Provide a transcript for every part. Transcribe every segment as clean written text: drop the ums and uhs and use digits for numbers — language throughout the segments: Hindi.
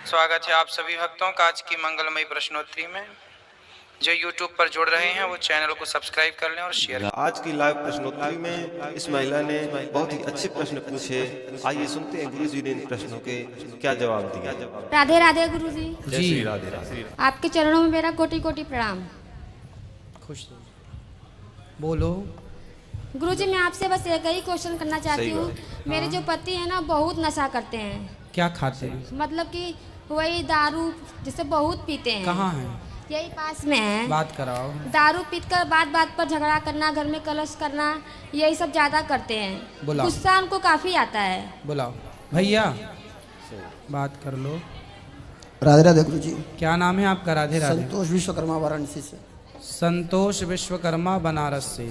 स्वागत है आप सभी भक्तों का आज की मंगलमयी प्रश्नोत्तरी में। जो YouTube पर जुड़ रहे हैं वो चैनल को सब्सक्राइब कर लें और शेयर। आज की लाइव प्रश्नोत्तरी में इस महिला ने बहुत ही अच्छे प्रश्न पूछे। आइए सुनते हैं गुरु जी ने इन प्रश्नों के क्या जवाब दिया। राधे राधे गुरु जी। जी राधे राधे। आपके चरणों में मेरा कोटि कोटि प्रणाम। खुश बोलो। गुरु जी मैं आपसे बस एक ही क्वेश्चन करना चाहती हूँ। मेरे जो पति है ना बहुत नशा करते हैं। क्या खाते हैं? मतलब कि वही दारू जिसे बहुत पीते हैं। कहाँ है? यही पास में है। बात कराओ। दारू पीकर बात बात पर झगड़ा करना, घर में कलश करना, यही सब ज्यादा करते हैं। बुलाओ। गुस्सा उनको काफी आता है। बुलाओ भैया, बात कर लो। राधे राधे गुरु जी। क्या नाम है आपका? राधे राधे। संतोष विश्वकर्मा वाराणसी से। संतोष विश्वकर्मा बनारस से।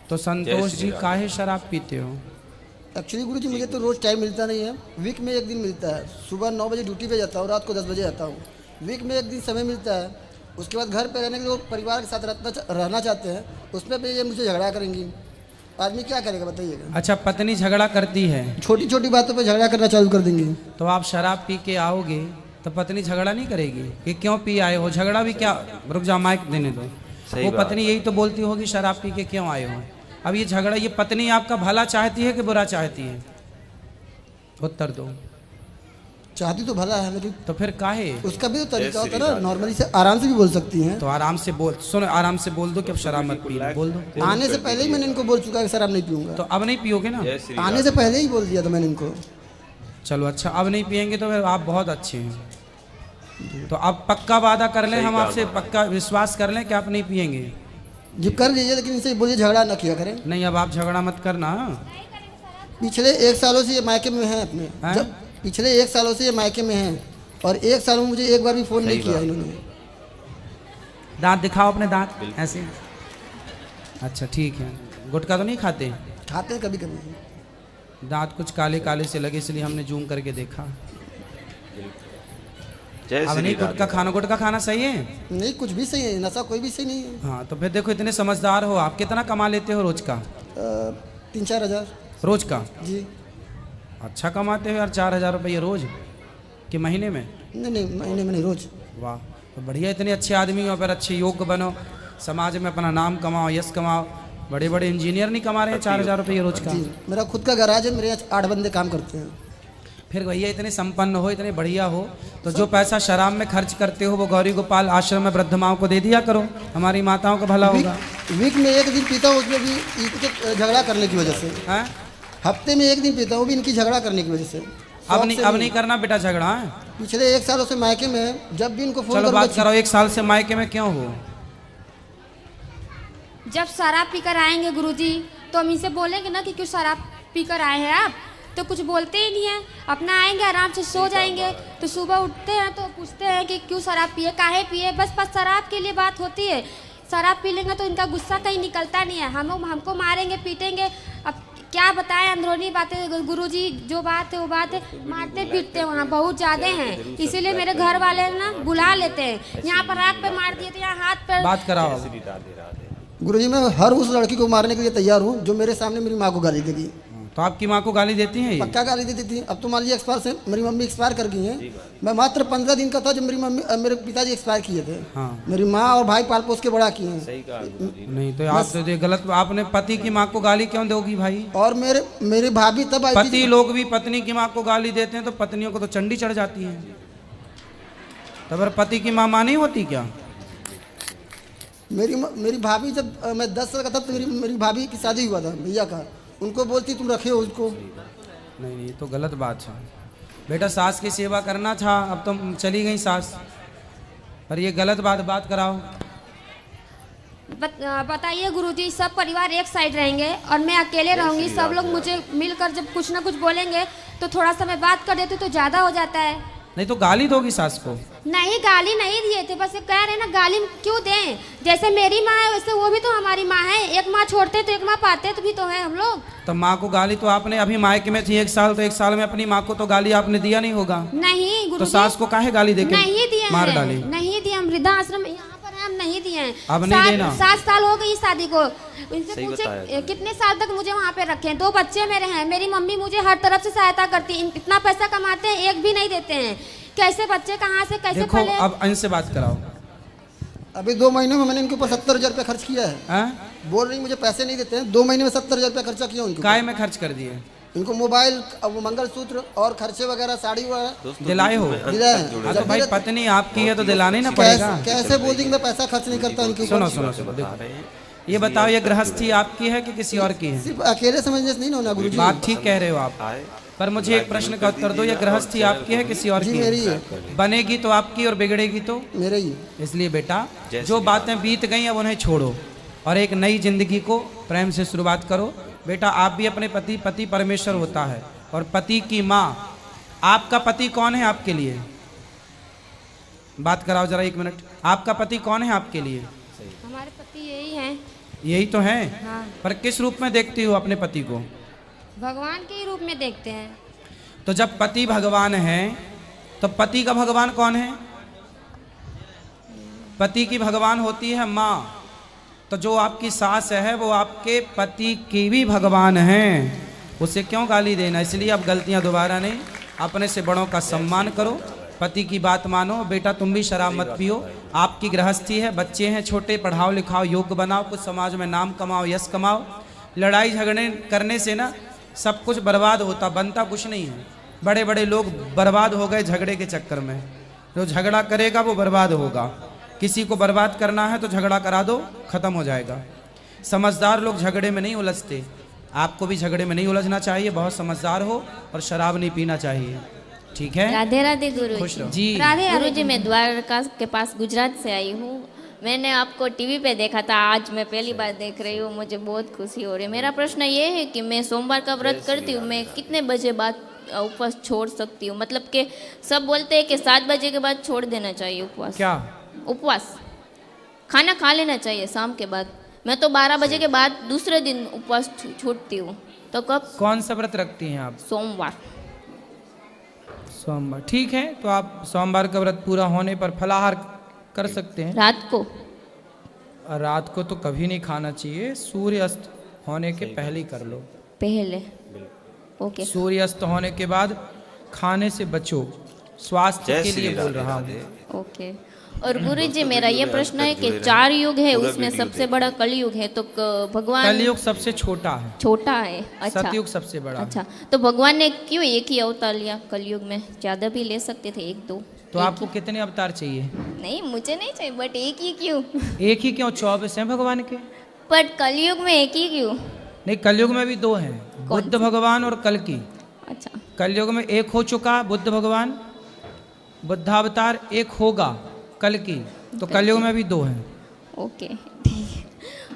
तो संतोष जी काहे शराब पीते हो? एक्चुअली गुरु जी मुझे तो रोज टाइम मिलता नहीं है। वीक में एक दिन मिलता है। सुबह 9 बजे ड्यूटी पे जाता हूँ, रात को 10 बजे आता हूँ। वीक में एक दिन समय मिलता है। उसके बाद घर पे रहने के लिए परिवार के साथ रहना चाहते हैं, उसमें भी ये मुझे झगड़ा करेंगी। आदमी क्या करेगा बताइएगा। अच्छा, पत्नी झगड़ा करती है? छोटी छोटी बातों पे झगड़ा करना चालू कर देंगे। तो आप शराब पी के आओगे तो पत्नी झगड़ा नहीं करेगी कि क्यों पी आए हो? झगड़ा भी क्या, रुक जाओ माइक देने दो। वो पत्नी यही तो बोलती होगी शराब पी के क्यों आए हो। अब ये झगड़ा, ये पत्नी आपका भला चाहती है कि बुरा चाहती है? उत्तर दो। चाहती तो भला है, लेकिन तो फिर काहे? उसका भी तो तरीका होता है ना। नॉर्मली से आराम से भी बोल सकती हैं। तो आराम से बोल, सुन, आराम से बोल दो कि अब शराब मत पीना, बोल दो। आने से पहले ही मैंने इनको बोल चुका है कि शराब नहीं पीऊंगा। तो अब नहीं पियोगे ना? आने से पहले ही बोल दिया था मैंने इनको। चलो अच्छा, अब नहीं पियेंगे तो फिर आप बहुत अच्छे हैं। तो अब पक्का वादा कर लें, हम आपसे पक्का विश्वास कर लें कि आप नहीं पियेंगे। जी कर लीजिए, लेकिन इनसे बोलिए झगड़ा ना किया करें। नहीं, अब आप झगड़ा मत करना। पिछले 1 सालों से ये मायके में हैं अपने। जब पिछले 1 सालों से ये मायके में हैं और 1 साल में मुझे एक बार भी फोन नहीं किया इन्होंने। दांत दिखाओ अपने, दांत ऐसे। अच्छा ठीक है। गुटखा तो नहीं खाते? खाते हैं कभी कभी। दांत कुछ काले काले से लगे, इसलिए हमने जूम करके देखा। अब नहीं गुटखा खाना, गुटखा खाना सही है? नहीं, कुछ भी सही है, नशा कोई भी सही नहीं है। हाँ तो फिर देखो, इतने समझदार हो आप। कितना कमा लेते हो रोज का? 3-4 हज़ार रोज का? जी। अच्छा कमाते हो यार, 4,000 रुपये रोज कि महीने में? नहीं, महीने में नहीं, रोज। वाह, तो बढ़िया। इतने अच्छे आदमी हो, फिर अच्छे योग्य बनो, समाज में अपना नाम कमाओ, यश कमाओ। बड़े बड़े इंजीनियर नहीं कमा रहे हैं 4,000 रुपये रोज का? जी, मेरा खुद का गैराज है, मेरे यहाँ 8 बंदे काम करते हैं। फिर भैया इतने संपन्न हो, इतने बढ़िया हो, तो जो पैसा शराब में खर्च करते हो वो गौरी गोपाल आश्रम में वृद्ध माओं को दे दिया करो, हमारी माताओं का भला होगा। वीक में एक दिन पीता हूँ, उसमें भी इनके झगड़ा करने की वजह से। हैं? हफ्ते में एक दिन पीता हूँ, भी इनकी झगड़ा करने की वजह से। अब नहीं करना बेटा झगड़ा है। पिछले 1 सालों से मायके में जब भी इनको फोन चलो बात करो, 1 साल से मायके में क्यों हो? जब शराब पीकर आएंगे गुरुजी तो हम इनसे बोलेंगे ना कि क्यों शराब पीकर आए हैं आप, तो कुछ बोलते ही नहीं है। अपना आएंगे आराम से सो जाएंगे, तो सुबह उठते हैं तो पूछते हैं कि क्यों शराब पिए, काहे पिए। बस शराब के लिए बात होती है। शराब पी लेंगे तो इनका गुस्सा कहीं निकलता नहीं है। हमको मारेंगे पीटेंगे। अब क्या बताएं, अंदरूनी बातें गुरुजी, जो बात है वो बात है। मारते पीटते वहाँ बहुत ज़्यादा हैं, इसीलिए मेरे घर वाले ना बुला लेते हैं। यहाँ पर आँख पे मार दिए थे, यहाँ हाथ पे। बात कराओ। गुरुजी मैं हर उस लड़की को मारने के लिए तैयार हूँ जो मेरे सामने मेरी माँ को गाली देगी। तो आपकी माँ को गाली देती हैं ये? पक्का गाली देती थी। अब तो मान लीजिए एक्सपायर से मेरी मम्मी एक्सपायर कर गई हैं। मैं मात्र 15 दिन का था जब मेरे पिताजी एक्सपायर किए थे। हाँ। मेरी माँ और भाई पाल पोस के बड़ा किए हैं। नहीं तो आप तो ये गलत। आपने पति की माँ को गाली क्यों दोगी भाई? और मेरे भाभी तब आई थी। पति लोग भी पत्नी की माँ को गाली देते हैं तो पत्नियों को तो चंडी चढ़ जाती है। तो फिर पति की माँ नहीं होती क्या? मेरी भाभी, जब मैं 10 साल का था तो मेरी भाभी की शादी हुआ था भैया का। उनको बोलती तुम रखे हो उसको। नहीं, तो गलत बात है बेटा। सास की सेवा करना था, अब तुम चली गई सास, पर ये गलत बात कराओ। बताइए गुरुजी, सब परिवार एक साइड रहेंगे और मैं अकेले रहूंगी। सब लोग मुझे मिलकर जब कुछ ना कुछ बोलेंगे तो थोड़ा सा मैं बात कर देती तो ज़्यादा हो जाता है। नहीं तो गाली दोगी सास को? नहीं, गाली नहीं दिए थे, बस ये कह रहे ना गाली क्यों दें। जैसे मेरी माँ है वैसे वो भी तो हमारी माँ है। एक माँ छोड़ते तो एक माँ पाते तो भी तो है हम लोग। तो माँ को गाली तो आपने, अभी मायके में थी 1 साल, तो 1 साल में अपनी माँ को तो गाली आपने दिया नहीं होगा? नहीं गुरुजी, तो सास को काहे गाली देके नहीं दिए, मार डाली? नहीं दिए, हम वृद्धा आश्रम यहाँ पर हम नहीं दिए हैं। अब नहीं देना। 7 साल हो गई शादी को। इनसे पूछे कितने साल तक मुझे वहाँ पे रखे हैं। 2 बच्चे मेरे हैं। मेरी मम्मी मुझे हर तरफ से सहायता करती है। इतना पैसा कमाते हैं, एक भी नहीं देते हैं। कैसे बच्चे कहाँ से कैसे देखो पले? अब इनसे बात कराओ। अभी 2 महीनों में मैंने इनके ऊपर 70,000 रुपया खर्च किया है। हाँ? बोल रही मुझे पैसे नहीं देते हैं। 2 महीने में 70,000 रुपया खर्चा किया उनको। काय में खर्च कर दिए? इनको मोबाइल, अब वो मंगलसूत्र और खर्चे वगैरह, साड़ी वगैरह दिलाए हो? दिलाए। हाँ तो भाई पत्नी आपकी है तो दिलाने ना पड़ेगा। कैसे बोल देंगे मैं पैसा खर्च नहीं करता इनके ऊपर। सुनो देखो, ये बताओ ये गृहस्थी आपकी है कि किसी और की है? सिर्फ अकेले समझने से नहीं होना गुरुजी। बात ठीक कह रहे हो आप, पर मुझे एक प्रश्न का उत्तर दो, ये गृहस्थी आपकी है किसी और जी की मेरी है? है। बनेगी तो आपकी और बिगड़ेगी तो मेरे ही। इसलिए बेटा जो बातें बीत गई अब उन्हें छोड़ो और एक नई जिंदगी को प्रेम से शुरुआत करो। बेटा आप भी अपने पति परमेश्वर होता है और पति की माँ। आपका पति कौन है आपके लिए? बात कराओ जरा 1 मिनट। आपका पति कौन है आपके लिए? हमारे पति यही हैं। यही तो है। हाँ। पर किस रूप में देखती हो अपने पति को? भगवान के ही रूप में देखते हैं। तो जब पति भगवान है तो पति का भगवान कौन है? पति की भगवान होती है माँ। तो जो आपकी सास है वो आपके पति की भी भगवान है, उसे क्यों गाली देना? इसलिए अब गलतियां दोबारा नहीं, अपने से बड़ों का सम्मान करो, पति की बात मानो। बेटा तुम भी शराब मत पियो, आपकी गृहस्थी है, बच्चे हैं छोटे, पढ़ाओ लिखाओ, योग्य बनाओ, कुछ समाज में नाम कमाओ, यश कमाओ। लड़ाई झगड़े करने से ना सब कुछ बर्बाद होता, बनता कुछ नहीं है। बड़े बड़े लोग बर्बाद हो गए झगड़े के चक्कर में। जो झगड़ा करेगा वो बर्बाद होगा। किसी को बर्बाद करना है तो झगड़ा करा दो, खत्म हो जाएगा। समझदार लोग झगड़े में नहीं उलझते। आपको भी झगड़े में नहीं उलझना चाहिए, बहुत समझदार हो और शराब नहीं पीना चाहिए, ठीक है? राधे राधे गुरु खुश रहो जी। राधे गुरु जी, मैं द्वारका के पास गुजरात से आई हूँ। मैंने आपको टीवी पे देखा था, आज मैं पहली बार देख रही हूँ, मुझे बहुत खुशी हो रही है। मेरा प्रश्न ये है कि मैं सोमवार का व्रत करती हूँ, मैं कितने बजे बाद उपवास छोड़ सकती हूँ? मतलब कि सब बोलते हैं कि 7 बजे के बाद छोड़ देना चाहिए उपवास। क्या उपवास खाना खा लेना चाहिए शाम के बाद। मैं तो 12 बजे के बाद दूसरे दिन उपवास छूटती हूँ। तो कब? कौन सा व्रत रखती हैं आप? सोमवार। सोमवार, ठीक है। तो आप सोमवार का व्रत पूरा होने पर फलाहार कर सकते हैं। रात को? रात को तो कभी नहीं खाना चाहिए, सूर्य अस्त होने के पहले ही कर लो। पहले? ओके। सूर्य अस्त होने के बाद खाने से बचो, स्वास्थ्य के लिए बोल रहा हूँ। ओके। और गुरु जी मेरा ये प्रश्न है कि 4 युग है, उसमें सबसे बड़ा कलयुग है, तो भगवान कलयुग सबसे छोटा है, छोटा है। अच्छा, सतयुग सबसे बड़ा है। अच्छा, तो भगवान ने क्यों एक ही अवतार लिया? कलयुग में ज्यादा भी ले सकते थे, 1-2। तो आपको कितने अवतार चाहिए? नहीं मुझे नहीं चाहिए, बट एक ही क्यों? एक ही क्यों? 24 हैं भगवान के। बट कलयुग में एक ही क्यों? नहीं, कलयुग में भी 2 हैं, बुद्ध भगवान और कल्कि। अच्छा। कलयुग में एक हो चुका बुद्ध भगवान, बुद्धावतार, एक होगा कल्कि, तो कलयुग में भी 2 हैं। ओके ठीक है।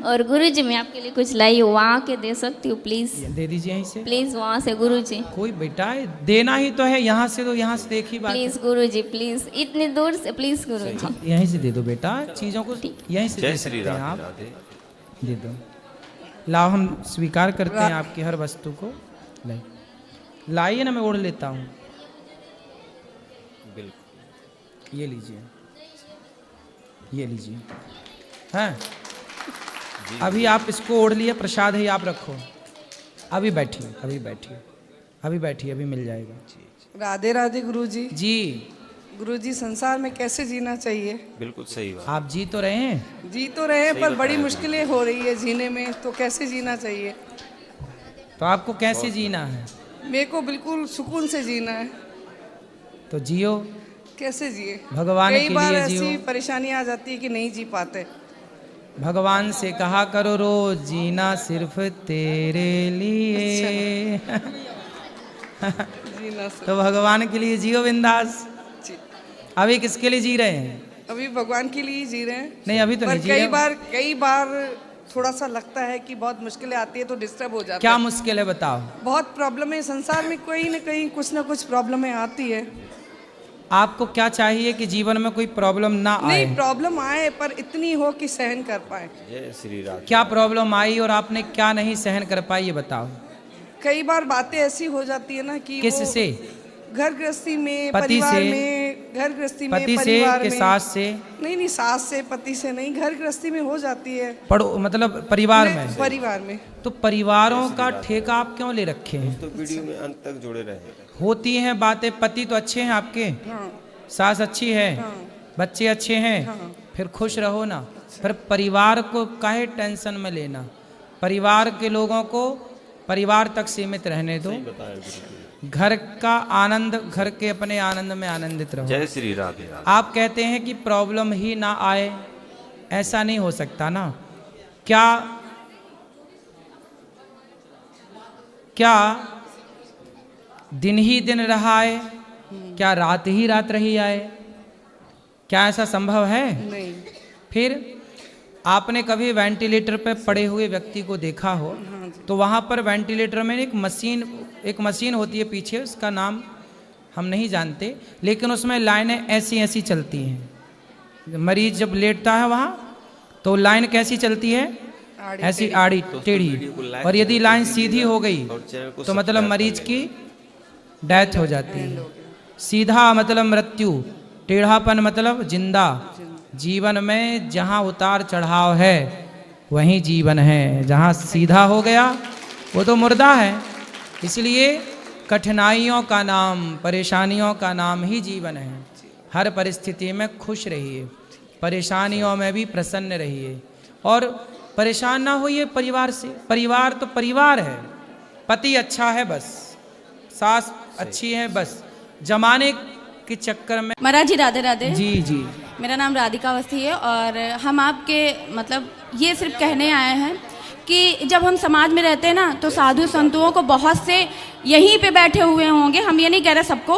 और गुरु जी मैं आपके लिए कुछ लाई हूँ, वहाँ के दे सकती हूँ प्लीज? दे दीजिए यहीं से। प्लीज वहाँ से गुरु जी। कोई बेटा है, देना ही तो है, यहाँ से तो यहाँ से एक ही बात है। प्लीज गुरु जी, प्लीज इतनी दूर से प्लीज गुरु जी। यहीं से दे दो बेटा, चीजों को यहीं से दे सकते हैं आप, दे दो। लाओ, हम स्वीकार करते हैं आपकी हर वस्तु को। लाइए ना, मैं ओढ़ लेता हूँ। ये लीजिए, ये लीजिए। हैं, अभी आप इसको ओढ़ लिए, प्रसाद है, आप रखो। अभी बैठिए, अभी बैठिए, अभी बैठिए, अभी मिल जाएगा। राधे राधे गुरुजी। जी गुरुजी, संसार में कैसे जीना चाहिए? बिल्कुल सही बात। आप जी तो रहे हैं? जी तो रहे हैं, पर बड़ी मुश्किलें हो रही है जीने में, तो कैसे जीना चाहिए? तो आपको कैसे जीना है? मेरे को बिल्कुल सुकून से जीना है। तो जियो, कैसे जिए? भगवान कई के बार लिए ऐसी जियो। परेशानी आ जाती है कि नहीं जी पाते। भगवान से कहा करो रोज, जीना सिर्फ तेरे लिए। जीना से तो भगवान के लिए जियो बिंदास। जी। अभी किसके लिए जी रहे हैं? अभी भगवान के लिए ही जी रहे हैं। नहीं, अभी तो पर नहीं जी रहे। कई बार थोड़ा सा लगता है कि बहुत मुश्किलें आती है तो डिस्टर्ब हो जाता क्या है। मुश्किल है बताओ? बहुत प्रॉब्लम है संसार में, कहीं न कहीं कुछ ना कुछ प्रॉब्लमें आती है। आपको क्या चाहिए कि जीवन में कोई प्रॉब्लम ना आए? नहीं, प्रॉब्लम आए पर इतनी हो कि सहन कर पाए। जय श्री राधे। क्या प्रॉब्लम आई और आपने क्या नहीं सहन कर पाई, ये बताओ। कई बार बातें ऐसी हो जाती है ना कि किससे? घर गृहस्थी में, पति परिवार से? में, घर गृहस्थी में, पति से परिवार कि में। सास से? नहीं, सास से, पति से नहीं, घर गृहस्थी में हो जाती है। पढ़ो, मतलब परिवार में। परिवार में तो परिवारों का ठेका आप क्यों ले रखे हैं? तो वीडियो में अंत तक जुड़े रहे। होती हैं बातें, पति तो अच्छे हैं आपके, हाँ, सास अच्छी है, बच्चे अच्छे हैं, फिर खुश रहो ना। फिर परिवार को काहे टेंशन में लेना, परिवार के लोगों को परिवार तक सीमित रहने दो। घर का आनंद, घर के अपने आनंद में आनंदित रहो। जय श्री राधे राधे। आप कहते हैं कि प्रॉब्लम ही ना आए, ऐसा नहीं हो सकता ना। क्या दिन ही दिन रहा है? क्या रात ही रात रही आए? क्या ऐसा संभव है? नहीं। फिर आपने कभी वेंटिलेटर पे पड़े हुए व्यक्ति को देखा हो तो वहाँ पर वेंटिलेटर में एक मशीन होती है पीछे, उसका नाम हम नहीं जानते, लेकिन उसमें लाइनें ऐसी ऐसी चलती हैं। मरीज जब लेटता है वहाँ तो लाइन कैसी चलती है? ऐसी आड़ी टेढ़ी। और यदि लाइन सीधी हो गई तो मतलब मरीज की डेथ हो जाती है। सीधा मतलब मृत्यु, टेढ़ापन मतलब जिंदा। जीवन में जहाँ उतार चढ़ाव है वहीं जीवन है, जहाँ सीधा हो गया वो तो मुर्दा है। इसलिए कठिनाइयों का नाम, परेशानियों का नाम ही जीवन है। हर परिस्थिति में खुश रहिए, परेशानियों में भी प्रसन्न रहिए और परेशान ना होइए परिवार से। परिवार तो परिवार है, पति अच्छा है बस, सास अच्छी है बस, जमाने के चक्कर में। महाराज जी राधे राधे। जी जी, मेरा नाम राधिका अवस्थी है और हम आपके मतलब ये सिर्फ कहने आए हैं कि जब हम समाज में रहते हैं ना तो साधु संतों को बहुत से यहीं पे बैठे हुए होंगे, हम ये नहीं कह रहे सबको,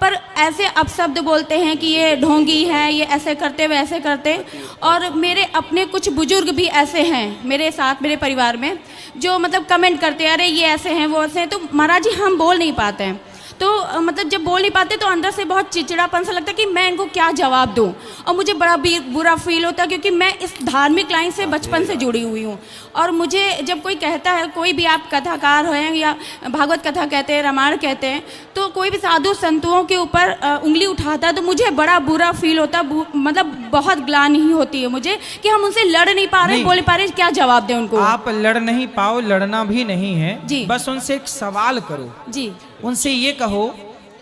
पर ऐसे अपशब्द बोलते हैं कि ये ढोंगी है, ये ऐसे करते वैसे करते। और मेरे अपने कुछ बुजुर्ग भी ऐसे हैं मेरे साथ, मेरे परिवार में, जो मतलब कमेंट करते हैं अरे ये ऐसे हैं वो ऐसे हैं। तो महाराज जी हम बोल नहीं पाते हैं, तो मतलब जब बोल नहीं पाते तो अंदर से बहुत चिड़चिड़ापन सा लगता है कि मैं इनको क्या जवाब दूं। और मुझे बड़ा बुरा फील होता है क्योंकि मैं इस धार्मिक लाइन से बचपन से जुड़ी हुई हूँ। और मुझे जब कोई कहता है, कोई भी आप कथाकार हैं या भागवत कथा कहते हैं, रामायण कहते हैं, तो कोई भी साधु संतों के ऊपर उंगली उठाता है तो मुझे बड़ा बुरा फील होता है, मतलब बहुत ग्लानि होती है मुझे कि हम उनसे लड़ नहीं पा रहे, बोल नहीं पा रहे, क्या जवाब दें उनको। आप लड़ नहीं पाओ, लड़ना भी नहीं है जी। बस उनसे एक सवाल करो जी। उनसे ये कहो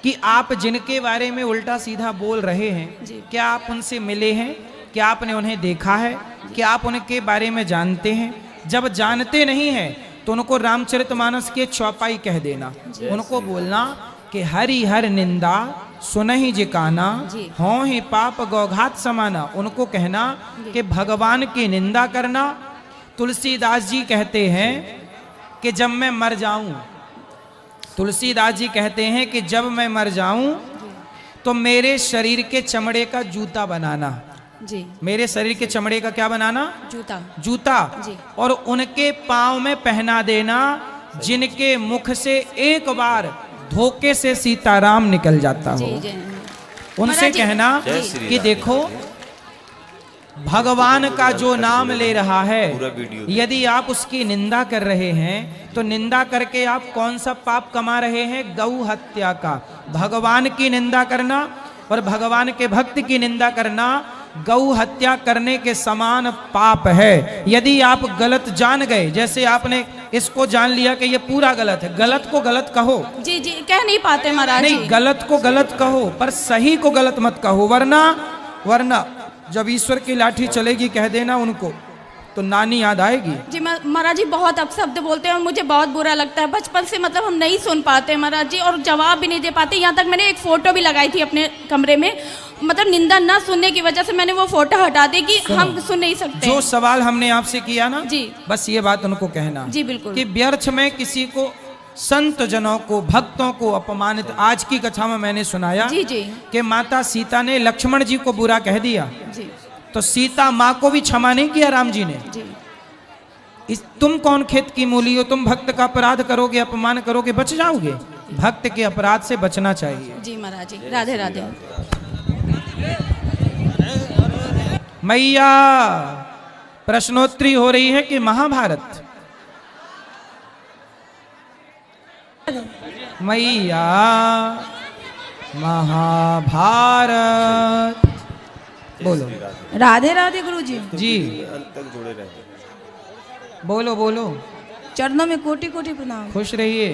कि आप जिनके बारे में उल्टा सीधा बोल रहे हैं, क्या आप उनसे मिले हैं? क्या आपने उन्हें देखा है? क्या आप उनके बारे में जानते हैं? जब जानते नहीं हैं तो उनको रामचरितमानस के चौपाई कह देना। उनको बोलना कि हरि हर निंदा सुनहि जिकाना, हों ही पाप गौघात समाना। उनको कहना कि भगवान की निंदा करना। तुलसीदास जी कहते हैं कि जब मैं मर जाऊं, तुलसीदास जी कहते हैं कि जब मैं मर जाऊं तो मेरे शरीर के चमड़े का जूता बनाना। जी। मेरे शरीर के चमड़े का क्या बनाना? जूता। जूता। जी। और उनके पांव में पहना देना जिनके मुख से एक बार धोखे से सीताराम निकल जाता हो। उनसे कहना कि देखो भगवान का जो नाम ले रहा है, यदि आप उसकी निंदा कर रहे हैं तो निंदा करके आप कौन सा पाप कमा रहे हैं? गौ हत्या का। भगवान की निंदा करना और भगवान के भक्त की निंदा करना गौ हत्या करने के समान पाप है। यदि आप गलत जान गए, जैसे आपने इसको जान लिया कि ये पूरा गलत है, गलत को गलत कहो। जी जी, कह नहीं पाते महाराज। नहीं, गलत को गलत कहो पर सही को गलत मत कहो, वरना जब ईश्वर की लाठी चलेगी कह देना उनको तो नानी याद आएगी। जी महाराज जी बहुत अपशब्द बोलते हैं और मुझे बहुत बुरा लगता है। बचपन से मतलब हम नहीं सुन पाते महाराज जी और जवाब भी नहीं दे पाते। यहाँ तक मैंने एक फ़ोटो भी लगाई थी अपने कमरे में, मतलब निंदा ना सुनने की वजह से मैंने वो फोटो हटा दी कि हम सुन नहीं सकते। जो सवाल हमने आपसे किया ना जी, बस ये बात उनको कहना जी बिल्कुल, कि व्यर्थ में किसी को, संत जनों को, भक्तों को अपमानित। आज की कथा में मैंने सुनाया जी जी कि माता सीता ने लक्ष्मण जी को बुरा कह दिया जी, तो सीता माँ को भी क्षमा नहीं किया राम जी ने जी। तुम कौन खेत की मूली हो? तुम भक्त का अपराध करोगे, अपमान करोगे, बच जाओगे? भक्त के अपराध से बचना चाहिए। जी महाराज जी, राधे राधे। मैया प्रश्नोत्तरी हो रही है कि महाभारत? मैया महाभारत बोलो। राधे राधे गुरुजी। जी अंत तक जुड़े रहे। बोलो बोलो। चरणों में कोटि कोटि प्रणाम। खुश रहिए।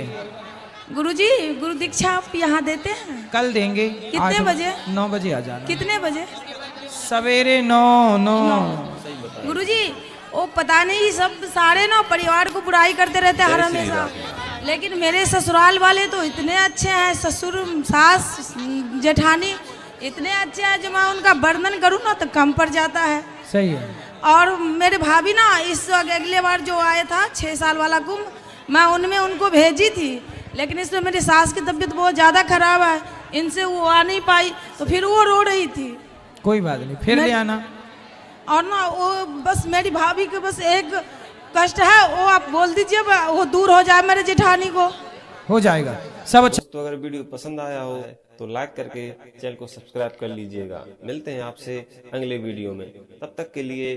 गुरुजी गुरु दीक्षा आप यहाँ देते हैं? कल देंगे। कितने बजे? 9 बजे आ जाना। कितने बजे? सवेरे 9। गुरुजी वो पता नहीं सब सारे ना परिवार को बुराई करते रहते हैं हर हमेशा, लेकिन मेरे ससुराल वाले तो इतने अच्छे हैं, ससुर सास जेठानी इतने अच्छे हैं, जो मैं उनका वर्णन करूँ ना तो कम पड़ जाता है। सही है। और मेरे भाभी ना इस अगले बार जो आया था 6 साल वाला कुंभ, मैं उनमें उनको भेजी थी, लेकिन इसमें मेरी सास की तबीयत बहुत ज़्यादा खराब है, इनसे वो आ नहीं पाई, तो फिर वो रो रही थी। कोई बात नहीं, फिर ले आना। और ना वो बस मेरी भाभी के बस एक कष्ट है, वो आप बोल दीजिए वो दूर हो जाए मेरे जेठानी को। हो जाएगा सब अच्छा। तो अगर वीडियो पसंद आया हो तो लाइक करके चैनल को सब्सक्राइब कर लीजिएगा। मिलते हैं आपसे अगले वीडियो में, तब तक के लिए